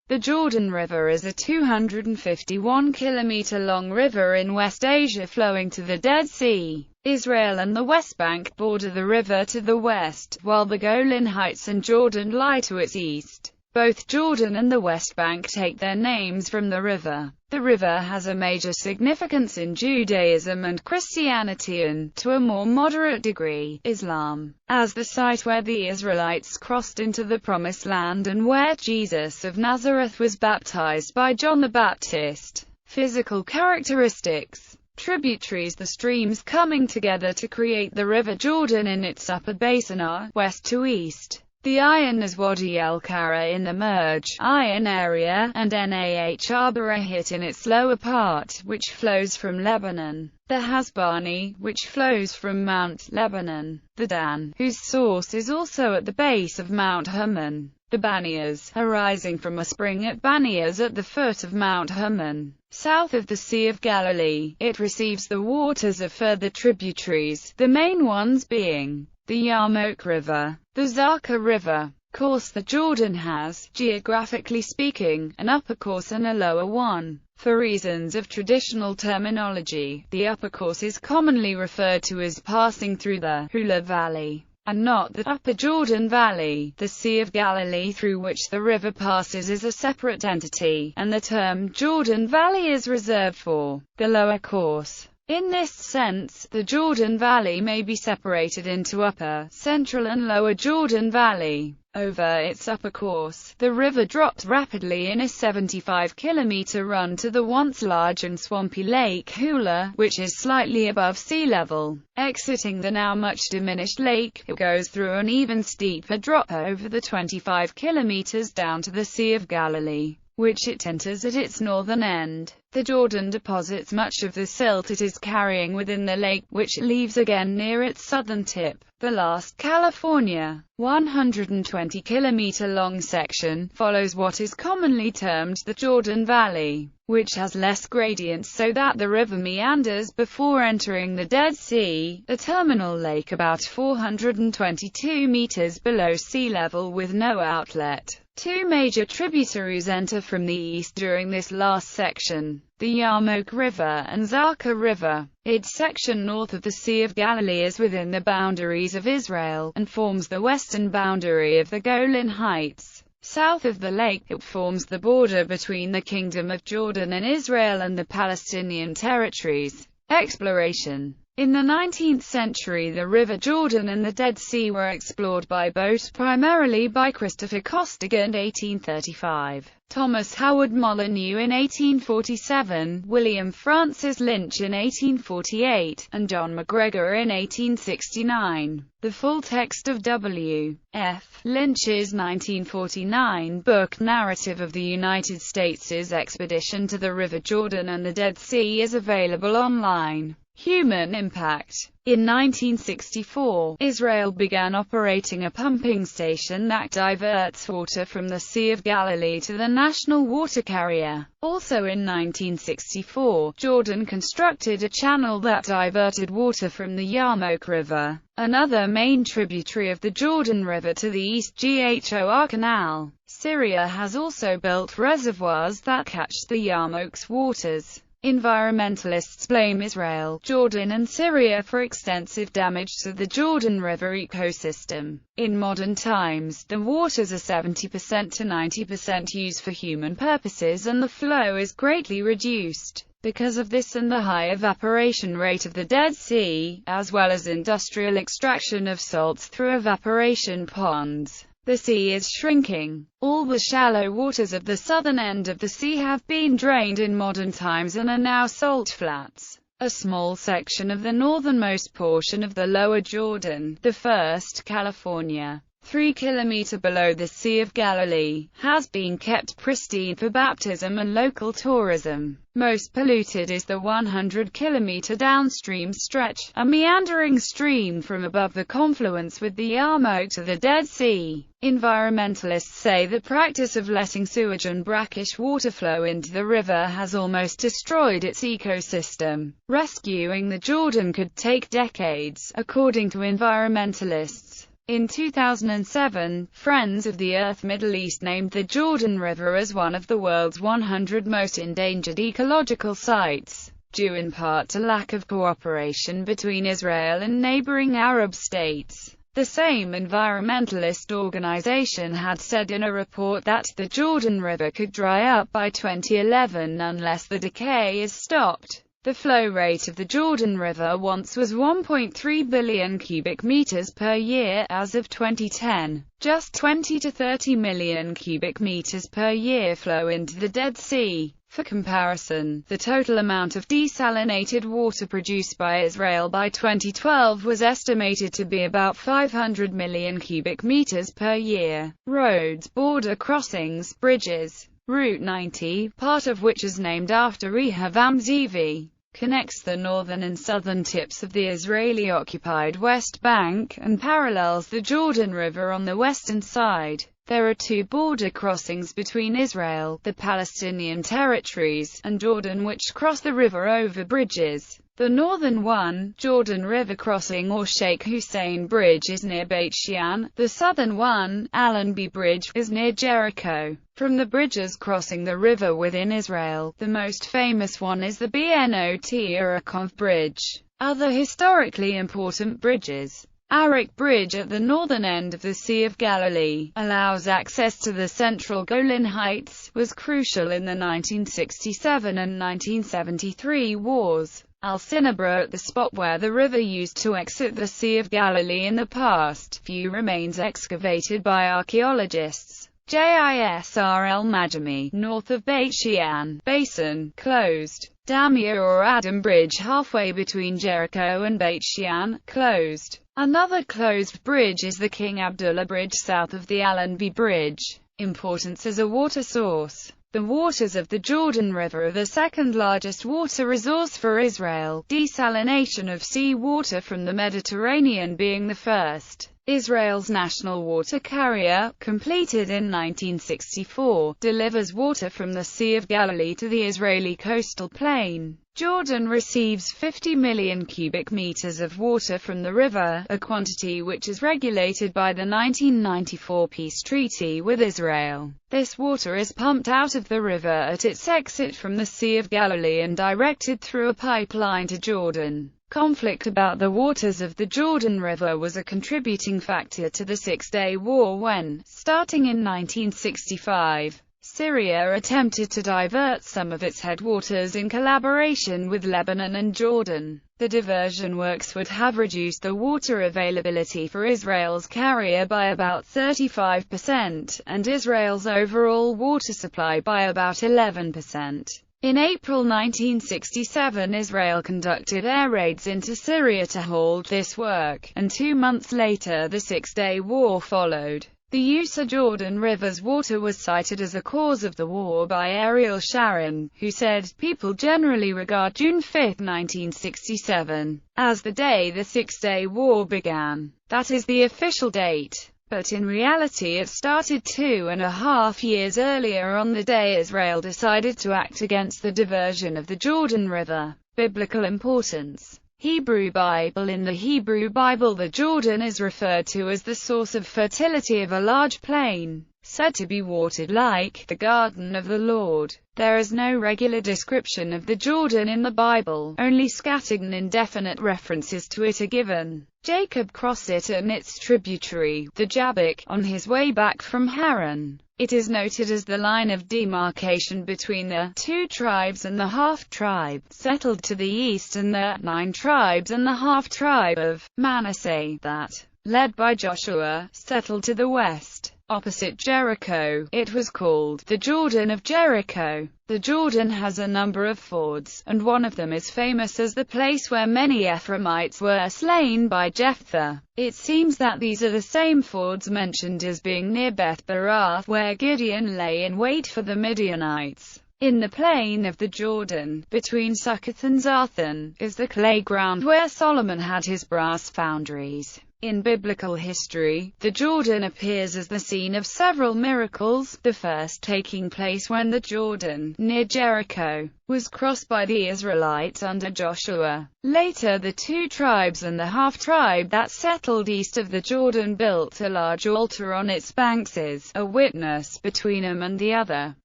The Jordan River is a 251-kilometer-long river in West Asia flowing to the Dead Sea. Israel and the West Bank border the river to the west, while the Golan Heights and Jordan lie to its east. Both Jordan and the West Bank take their names from the river. The river has a major significance in Judaism and Christianity and, to a more moderate degree, Islam, as the site where the Israelites crossed into the Promised Land and where Jesus of Nazareth was baptized by John the Baptist. Physical characteristics. Tributaries. The streams coming together to create the River Jordan in its upper basin are, west to east, the Ayin is Wadi el-Kara in the Merj Ayin area, and Nah Barahit in its lower part, which flows from Lebanon. The Hasbani, which flows from Mount Lebanon. The Dan, whose source is also at the base of Mount Hermon. The Banias, arising from a spring at Banias at the foot of Mount Hermon. South of the Sea of Galilee, it receives the waters of further tributaries, the main ones being the Yarmouk River, the Zaka River. Course. The Jordan has, geographically speaking, an upper course and a lower one. For reasons of traditional terminology, the upper course is commonly referred to as passing through the Hula Valley, and not the Upper Jordan Valley. The Sea of Galilee through which the river passes is a separate entity, and the term Jordan Valley is reserved for the lower course. In this sense, the Jordan Valley may be separated into Upper, Central and Lower Jordan Valley. Over its upper course, the river dropped rapidly in a 75-kilometer run to the once large and swampy Lake Hula, which is slightly above sea level. Exiting the now much diminished lake, it goes through an even steeper drop over the 25 kilometers down to the Sea of Galilee, which it enters at its northern end. The Jordan deposits much of the silt it is carrying within the lake, which leaves again near its southern tip. The last California, 120-kilometer-long section, follows what is commonly termed the Jordan Valley, which has less gradients so that the river meanders before entering the Dead Sea, a terminal lake about 422 meters below sea level with no outlet. Two major tributaries enter from the east during this last section, the Yarmouk River and Zaka River. Its section north of the Sea of Galilee is within the boundaries of Israel, and forms the western boundary of the Golan Heights. South of the lake, it forms the border between the Kingdom of Jordan and Israel and the Palestinian territories. Exploration. In the 19th century, the River Jordan and the Dead Sea were explored by boat, primarily by Christopher Costigan in 1835, Thomas Howard Molyneux in 1847, William Francis Lynch in 1848, and John MacGregor in 1869. The full text of W. F. Lynch's 1949 book Narrative of the United States' Expedition to the River Jordan and the Dead Sea is available online. Human impact. In 1964, Israel began operating a pumping station that diverts water from the Sea of Galilee to the national water carrier. Also in 1964, Jordan constructed a channel that diverted water from the Yarmouk River, another main tributary of the Jordan River, to the East Ghor Canal. Syria has also built reservoirs that catch the Yarmouk's waters. Environmentalists blame Israel, Jordan and Syria for extensive damage to the Jordan River ecosystem. In modern times, the waters are 70% to 90% used for human purposes and the flow is greatly reduced. Because of this and the high evaporation rate of the Dead Sea, as well as industrial extraction of salts through evaporation ponds, the sea is shrinking. All the shallow waters of the southern end of the sea have been drained in modern times and are now salt flats. A small section of the northernmost portion of the lower Jordan, the first California, 3 km below the Sea of Galilee, has been kept pristine for baptism and local tourism. Most polluted is the 100-kilometer downstream stretch, a meandering stream from above the confluence with the Yarmouk to the Dead Sea. Environmentalists say the practice of letting sewage and brackish water flow into the river has almost destroyed its ecosystem. Rescuing the Jordan could take decades, according to environmentalists. In 2007, Friends of the Earth Middle East named the Jordan River as one of the world's 100 most endangered ecological sites, due in part to lack of cooperation between Israel and neighboring Arab states. The same environmentalist organization had said in a report that the Jordan River could dry up by 2011 unless the decay is stopped. The flow rate of the Jordan River once was 1.3 billion cubic meters per year. As of 2010, just 20 to 30 million cubic meters per year flow into the Dead Sea. For comparison, the total amount of desalinated water produced by Israel by 2012 was estimated to be about 500 million cubic meters per year. Roads, border crossings, bridges. Route 90, part of which is named after Rehavam Zeevi, connects the northern and southern tips of the Israeli-occupied West Bank, and parallels the Jordan River on the western side. There are two border crossings between Israel, the Palestinian territories, and Jordan which cross the river over bridges. The northern one, Jordan River Crossing or Sheikh Hussein Bridge, is near Beit Shean. The southern one, Allenby Bridge, is near Jericho. From the bridges crossing the river within Israel, the most famous one is the Bnot Yaakov Bridge. Other historically important bridges. Arik Bridge at the northern end of the Sea of Galilee, allows access to the central Golan Heights, was crucial in the 1967 and 1973 wars. Al-Sinabra at the spot where the river used to exit the Sea of Galilee in the past. Few remains excavated by archaeologists. Jisr el-Majami, north of Beit Shean, Basin, closed. Damia or Adam Bridge halfway between Jericho and Beit Shean, closed. Another closed bridge is the King Abdullah Bridge south of the Allenby Bridge. Importance as a water source. The waters of the Jordan River are the second largest water resource for Israel, desalination of sea water from the Mediterranean being the first. Israel's national water carrier, completed in 1964, delivers water from the Sea of Galilee to the Israeli coastal plain. Jordan receives 50 million cubic meters of water from the river, a quantity which is regulated by the 1994 peace treaty with Israel. This water is pumped out of the river at its exit from the Sea of Galilee and directed through a pipeline to Jordan. Conflict about the waters of the Jordan River was a contributing factor to the Six-Day War when, starting in 1965, Syria attempted to divert some of its headwaters in collaboration with Lebanon and Jordan. The diversion works would have reduced the water availability for Israel's carrier by about 35%, and Israel's overall water supply by about 11%. In April 1967, Israel conducted air raids into Syria to halt this work, and 2 months later the Six-Day War followed. The use of Jordan River's water was cited as a cause of the war by Ariel Sharon, who said, "People generally regard June 5, 1967, as the day the Six-Day War began. That is the official date. But in reality it started 2.5 years earlier on the day Israel decided to act against the diversion of the Jordan River." Biblical importance. Hebrew Bible. In the Hebrew Bible, the Jordan is referred to as the source of fertility of a large plain, said to be watered like the garden of the Lord. There is no regular description of the Jordan in the Bible, only scattered and indefinite references to it are given. Jacob crossed it and its tributary, the Jabbok, on his way back from Haran. It is noted as the line of demarcation between the 2 tribes and the half-tribe settled to the east and the 9 tribes and the half-tribe of Manasseh that, led by Joshua, settled to the west. Opposite Jericho, it was called the Jordan of Jericho. The Jordan has a number of fords, and one of them is famous as the place where many Ephraimites were slain by Jephthah. It seems that these are the same fords mentioned as being near Beth Barath, where Gideon lay in wait for the Midianites. In the plain of the Jordan, between Succoth and Zarthan, is the clay ground where Solomon had his brass foundries. In biblical history, the Jordan appears as the scene of several miracles, the first taking place when the Jordan, near Jericho, was crossed by the Israelites under Joshua. Later the two tribes and the half-tribe that settled east of the Jordan built a large altar on its banks as a witness between them and the other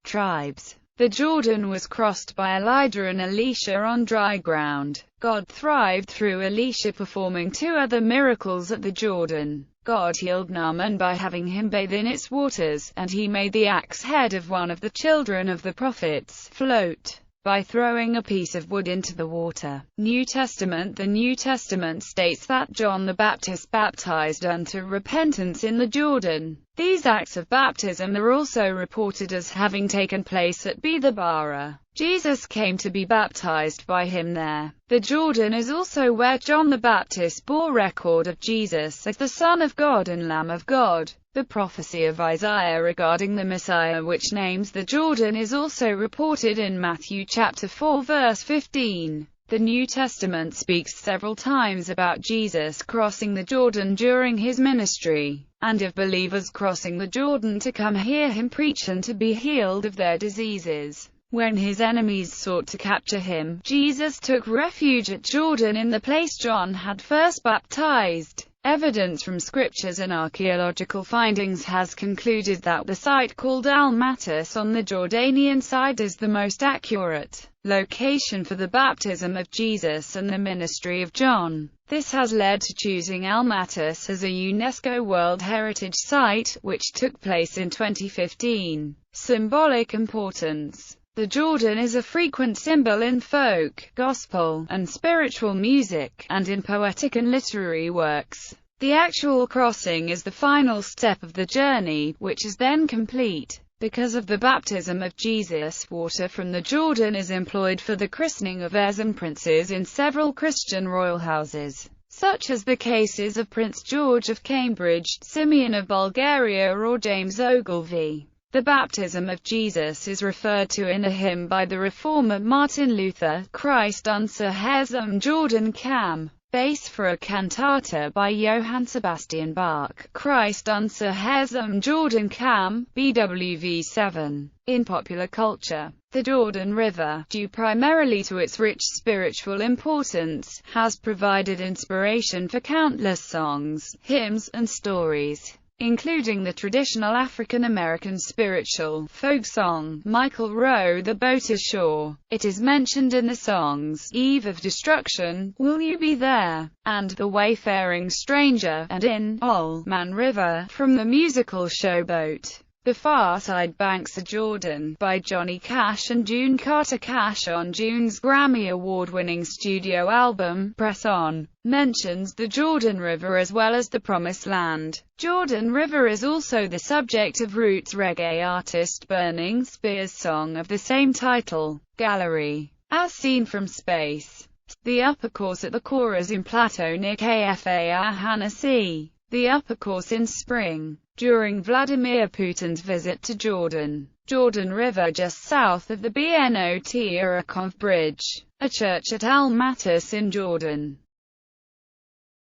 tribes. The Jordan was crossed by Elijah and Elisha on dry ground. God thrived through Elisha performing two other miracles at the Jordan. God healed Naaman by having him bathe in its waters, and he made the axe head of one of the children of the prophets float by throwing a piece of wood into the water. New Testament. The New Testament states that John the Baptist baptized unto repentance in the Jordan. These acts of baptism are also reported as having taken place at Bethabara. Jesus came to be baptized by him there. The Jordan is also where John the Baptist bore record of Jesus as the Son of God and Lamb of God. The prophecy of Isaiah regarding the Messiah, which names the Jordan, is also reported in Matthew chapter 4 verse 15. The New Testament speaks several times about Jesus crossing the Jordan during his ministry, and of believers crossing the Jordan to come hear him preach and to be healed of their diseases. When his enemies sought to capture him, Jesus took refuge at Jordan in the place John had first baptized. Evidence from scriptures and archaeological findings has concluded that the site called Al-Matus on the Jordanian side is the most accurate location for the baptism of Jesus and the ministry of John. This has led to choosing Al-Matus as a UNESCO World Heritage Site, which took place in 2015. Symbolic importance. The Jordan is a frequent symbol in folk, gospel, and spiritual music, and in poetic and literary works. The actual crossing is the final step of the journey, which is then complete. Because of the baptism of Jesus, water from the Jordan is employed for the christening of heirs and princes in several Christian royal houses, such as the cases of Prince George of Cambridge, Simeon of Bulgaria, or James Ogilvy. The baptism of Jesus is referred to in a hymn by the reformer Martin Luther, Christ unser Herr zum Jordan kam. Bass for a cantata by Johann Sebastian Bach, Christ unser Herr zum Jordan kam, BWV 7. In popular culture, the Jordan River, due primarily to its rich spiritual importance, has provided inspiration for countless songs, hymns, and stories, including the traditional African-American spiritual folk song, Michael Row the Boat Ashore. It is mentioned in the songs, Eve of Destruction, Will You Be There, and The Wayfaring Stranger, and in Old Man River, from the musical Showboat. The Far Side Banks of Jordan, by Johnny Cash and June Carter Cash on June's Grammy Award-winning studio album, Press On, mentions the Jordan River as well as the Promised Land. Jordan River is also the subject of roots reggae artist Burning Spear's song of the same title, Gallery. As Seen from Space. The upper course at the Khorazm Plateau near Kfar Hanasi. The upper course in spring, during Vladimir Putin's visit to Jordan. Jordan River just south of the Bnot Arakov Bridge. A church at Al-Matus in Jordan.